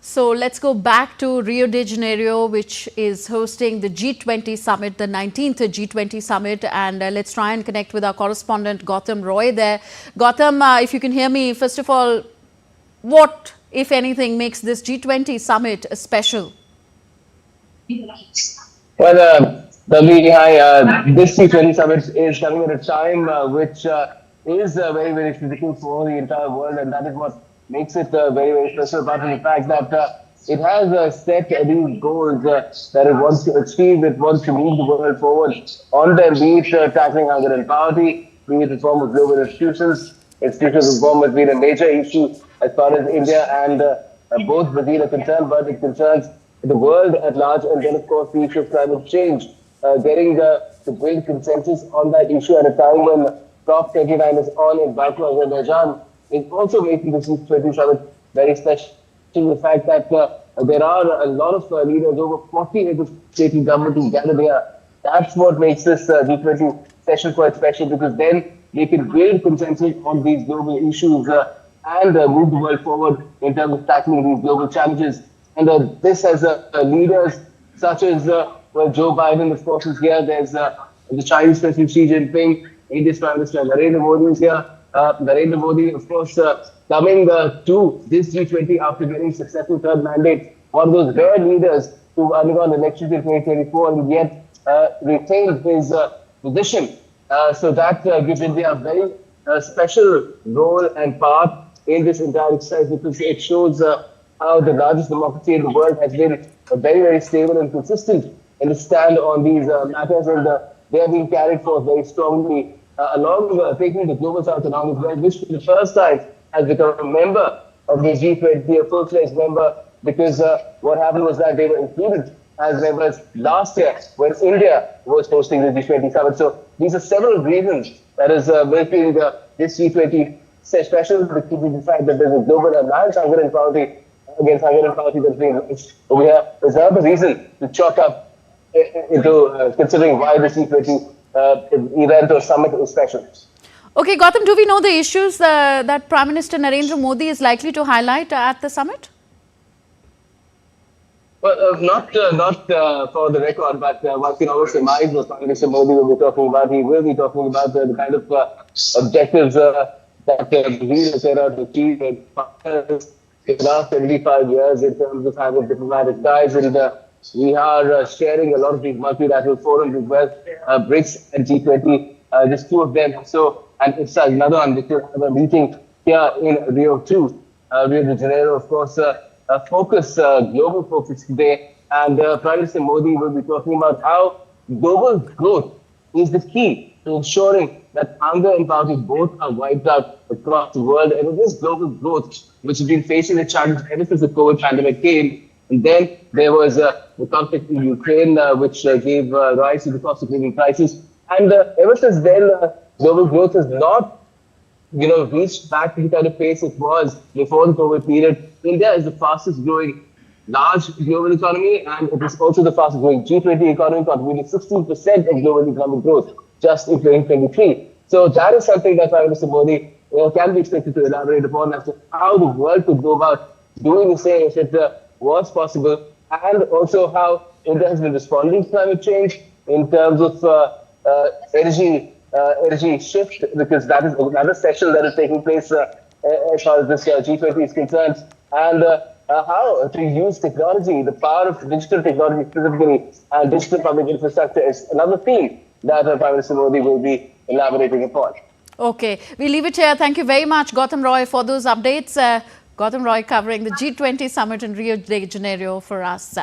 So let's go back to Rio de Janeiro, which is hosting the G20 summit, the 19th G20 summit. And let's try and connect with our correspondent Gautam Roy there. Gautam, if you can hear me, first of all, what, if anything, makes this G20 summit special? Well, Davi, hi. This G20 summit is coming at a time which is very, very critical for the entire world, and that is what makes it very, very special. Apart from the fact that it has set these goals that it wants to achieve, it wants to move the world forward on them, be it tackling hunger and poverty, be it reform of global institutions. Institutional reform has been a major issue as far as India and both Brazil are concerned, but it concerns the world at large, and then, of course, the issue of climate change. Getting to build consensus on that issue at a time when COP29 is on in Baku, Azerbaijan, is also making this G20 summit very special. The fact that there are a lot of leaders, over 40 heads of state and government who gather there. That's what makes this G20 session quite special, because then they can build consensus on these global issues and move the world forward in terms of tackling these global challenges. And this has leaders such as Joe Biden, of course, is here. There's the Chinese President Xi Jinping, India's Prime Minister Narendra Modi is here. Narendra Modi, of course, coming to this G20 after getting successful third mandate. One of those rare leaders who undergone elections in 2024 and yet retained his position. So that gives India a very special role and part in this entire exercise, because it shows how the largest democracy in the world has been very, very stable and consistent in the stand on these matters, and they are being carried forth very strongly, along with taking the global south along as well, which for the first time has become a member of the G20, a full-fledged member, because what happened was that they were included as members last year when India was hosting the G20 summit. So these are several reasons that is making this G20 special, because the fact that there's a global alliance hunger and poverty against hunger and poverty that's being launched. We have reserved a reason to chalk up into considering why this G20 event or summit is special. Okay, Gautam, do we know the issues that Prime Minister Narendra Modi is likely to highlight at the summit? Well, not for the record, but one can always surmise what Prime Minister Modi will be talking about. He will be talking about the kind of objectives that Brazil has set out to achieve in the last 75 years in terms of having diplomatic ties, and we are sharing a lot of these multilateral forums as well, BRICS and G20, just two of them. So, and it's another one, which will have a meeting here in Rio too. Rio de Janeiro, of course, global focus today, and Prime Minister Modi will be talking about how global growth is the key to ensuring that hunger and poverty both are wiped out across the world. And it is global growth which has been facing the challenge ever since the COVID pandemic came. And then there was the conflict in Ukraine, which gave rise to the cost of living crisis. And ever since then, global growth has not, reached back to the kind of pace it was before the COVID period. India is the fastest growing large global economy, and it is also the fastest growing G20 economy, contributing 16% of global economic growth just in 2023. So that is something that Prime Minister Modi can be expected to elaborate upon as to how the world could go about doing the same if it was possible, and also how India has been responding to climate change in terms of energy shift, because that is another session that is taking place as far as this G20 is concerned, and how to use technology, the power of digital technology specifically, and digital public infrastructure is another theme that Prime Minister Modi will be elaborating upon. Okay, we leave it here. Thank you very much, Gautam Roy, for those updates. Gautam Roy covering the G20 summit in Rio de Janeiro for us.